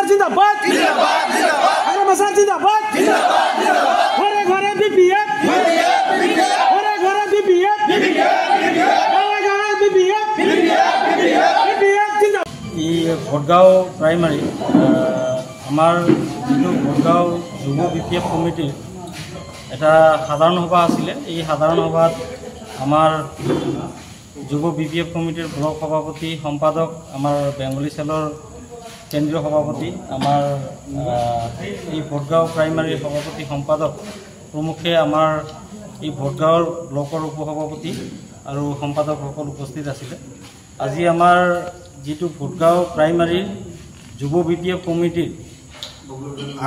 सरकार जिंदाबाद जिंदाबाद घरे घरे बीपीएफ घरे घरे बीपीएफ भोटगांव प्राइमारी आमार जो भोटगांव युव बीपीएफ कमिटी এটা সাধারণ সভা আছিলে। এই সাধারণ সভাত আমার যুব বিপিএফ কমিটির ব্লক সভাপতি সম্পাদক আমার বেঙ্গলি সেলৰ কেন্দ্ৰীয় সভাপতি আমাৰ এই ভোটগাঁও প্ৰাইমাৰিৰ সভাপতি সম্পাদক প্ৰমুখে আমাৰ এই ভোটগাঁৱৰ ব্লকৰ উপসভাপতি আৰ সম্পাদক সকল উপস্থিত আছিলে। আজি আমাৰ যেটো ভোটগাঁও প্ৰাইমাৰিৰ যুব বিপিএফ কমিটিৰ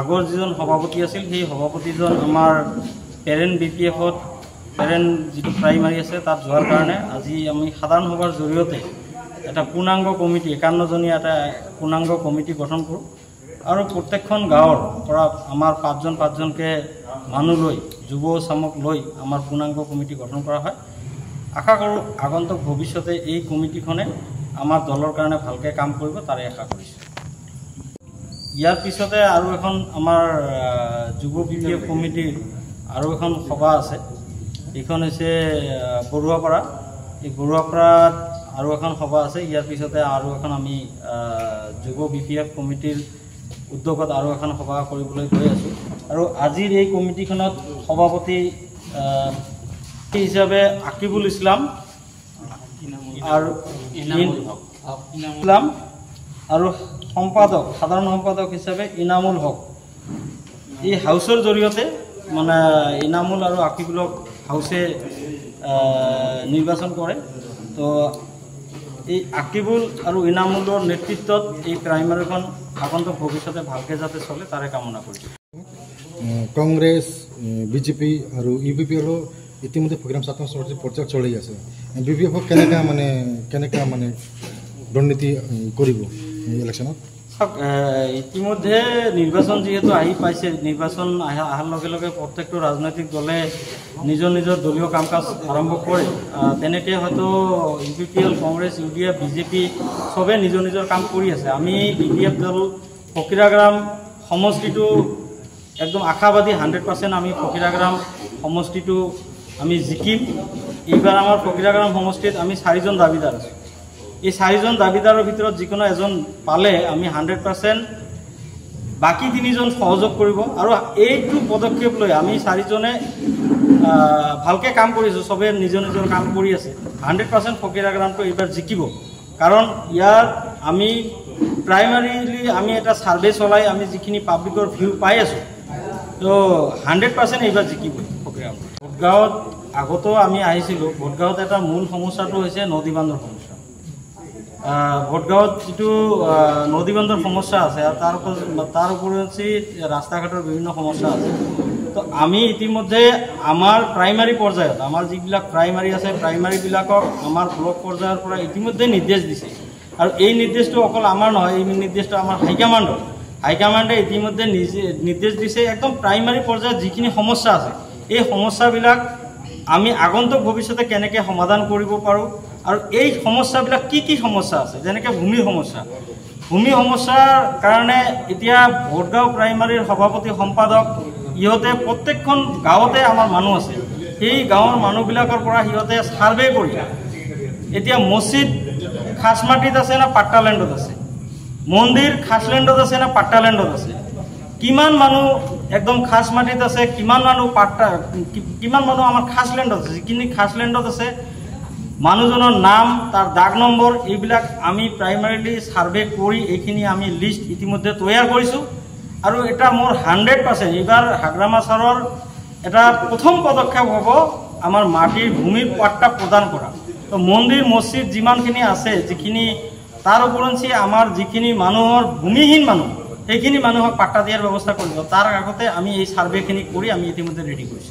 আগৰ যিজন সভাপতি আছিল সেই সভাপতিজন আমাৰ পেৰেণ্ট বিপিএফত পেৰেণ্ট যিটো প্ৰাইমাৰী আছে তাত যোৱাৰ কাৰণে আজি আমি সাধাৰণ সভাৰ জৰিয়তে এটা পূৰ্ণাংগ কমিটি 51 জনীয়া এটা পূৰ্ণাংগ কমিটি গঠন কৰোঁ আৰু প্ৰত্যেকখন গাঁৱৰ পৰা আমাৰ পাঁচজনকে মানুহ লৈ যুৱ চামক লৈ আমাৰ পূৰ্ণাংগ কমিটি গঠন কৰা হয়। আশা কৰোঁ আগন্তুক ভৱিষ্যতে এই কমিটিখনে আমাৰ দলৰ কাৰণে ভালকৈ কাম কৰিব, তাৰে আশা কৰিছোঁ। ইয়াৰ পিছতে আৰু এখন আমাৰ যুৱ বিপিএফ কমিটিৰ আৰু এখন সভা আছে। এইখন হৈছে বৰুৱাপাৰা। এই বৰুৱাপাৰাত আৰু এখন সভা আছে। ইয়াৰ পিছতে আৰু এখন আমি যুৱ বিপিএফ কমিটিৰ উদ্যোগত আৰু এখন সভা কৰিবলৈ গৈ আছোঁ। আৰু আজিৰ এই কমিটিখনত সভাপতি হিচাপে আকিবুল ইছলাম আৰু ইছলাম আৰু সম্পাদক সাধারণ সম্পাদক হিসাবে ইনামুল হক। এই হাউসের জড়িয়ে মানে ইনামুল আর আকিবুলক হাউসে নির্বাচন করে। তো এই আকিবুল আর ইনামুলের নেতৃত্বত এই প্রাইমারিখন আগন্তুক ভবিষ্যতে ভালকে যাতে চলে তারে কামনা করি। কংগ্রেস বিজেপি আর ইউপিপিএল ইতিমধ্যে প্রোগ্রাম 7 পর্যায় চলি আছে। বিপিএফ কেনেকা মানে দুর্নীতি করব ইলেকশনত? ইতিমধ্যে নির্বাচন যেহেতু পাইছে, নির্বাচন আহার লগে লগে প্রত্যেকটা রাজনৈতিক দলে নিজৰ দলীয় কাম কাজ আৰম্ভ কৰে। তেনেকে হয়তো ইউপিপিএল কংগ্ৰেস ইউডিএফ বিজেপি সবে নিজৰ কাম কৰি আছে। আমি বিপিএফ দল ফকিৰাগ্ৰাম সমষ্টিটো একদম আশাবাদী 100% আমি ফকিৰাগ্ৰাম সমষ্টিটো আমি জিকিম। এইবাৰ আমাৰ ফকিৰাগ্ৰাম সমষ্টিত আমি 4জন দাবীদাৰ আছো। এই 4জন দাবীদাৰৰ ভিতৰত যিকোনো এজন পালে আমি 100%, বাকি 3জন সহযোগ কৰিব। আৰু এইটো পদক্ষেপ লৈ আমি 4জনে ভালকৈ কাম কৰিছোঁ, চবে নিজৰ কাম কৰি আছে। 100% ফকিৰাগ্ৰামটো এইবাৰ জিকিব। কাৰণ ইয়াৰ আমি প্ৰাইমাৰীলি আমি এটা সাৰ্ভে চলাই আমি যিখিনি পাব্লিকৰ ভিউ পাই আছোঁ, তো 100% এইবাৰ জিকিব ফকিৰাগ্ৰাম। ভোটগাঁৱত আগতো আমি আহিছিলোঁ। ভোটগাঁৱত এটা মূল সমস্যাটো হৈছে নদী বান্ধৰ সমস্যা। ভোটগাঁৱত যিটো নদী বান্ধৰ সমস্যা আছে আৰু তাৰ উপৰিঞ্চি ৰাস্তা ঘাটৰ বিভিন্ন সমস্যা আছে। তো আমি ইতিমধ্যে আমাৰ প্ৰাইমাৰী পৰ্যায়ত আমাৰ যিবিলাক প্ৰাইমাৰী আছে প্ৰাইমাৰীবিলাকক আমাৰ ব্লক পৰ্যায়ৰ পৰা ইতিমধ্যে নিৰ্দেশ দিছে। আৰু এই নিৰ্দেশটো অকল আমাৰ নহয়, এই নিৰ্দেশটো আমাৰ হাইকমাণ্ডে ইতিমধ্যে নিৰ্দেশ দিছে। একদম প্ৰাইমাৰী পৰ্যায়ত যিখিনি সমস্যা আছে এই সমস্যাবিলাক আমি আগন্তুক ভৱিষ্যতে কেনেকৈ সমাধান কৰিব পাৰোঁ আৰু এই সমস্যাবিলাক কি সমস্যা আছে, যেনেকৈ ভূমি সমস্যাৰ কাৰণে এতিয়া ভোটগাঁও প্ৰাইমাৰীৰ সভাপতি সম্পাদক ইহঁতে প্ৰত্যেকখন গাঁৱতে আমাৰ মানুহ আছে। সেই গাঁৱৰ মানুহবিলাকৰ পৰা সিহঁতে সাৰ্ভে কৰি এতিয়া মছজিদ খাছমাটিত আছে না পাট্টালেণ্ডত আছে, মন্দিৰ খাছলেণ্ডত আছে না পাট্টালেণ্ডত আছে, কিমান মানুহ একদম খাছ মাটিত আছে, কিমান মানুহ আমাৰ খাছলেণ্ডত আছে। যিখিনি খাছলেণ্ডত আছে মানুহজনৰ নাম, তাৰ দাগ নম্বৰ, এইবিলাক আমি প্ৰাইমাৰীলি সাৰ্ভে কৰি এইখিনি আমি লিষ্ট ইতিমধ্যে তৈয়াৰ কৰিছোঁ। আৰু এটা মোৰ 100% এইবাৰ হাগ্ৰামা ছাৰৰ এটা প্ৰথম পদক্ষেপ হ'ব আমাৰ মাটিৰ ভূমিৰ পাট্টা প্ৰদান কৰা। তো মন্দিৰ মছজিদ যিমানখিনি আছে, যিখিনি তাৰ উপৰঞ্চি আমাৰ যিখিনি মানুহৰ ভূমিহীন মানুহ সেইখিনি মানুহক পাট্টা দিয়াৰ ব্যৱস্থা কৰিব। তাৰ আগতে আমি এই সাৰ্ভেখিনি কৰি আমি ইতিমধ্যে ৰেডি কৰিছোঁ।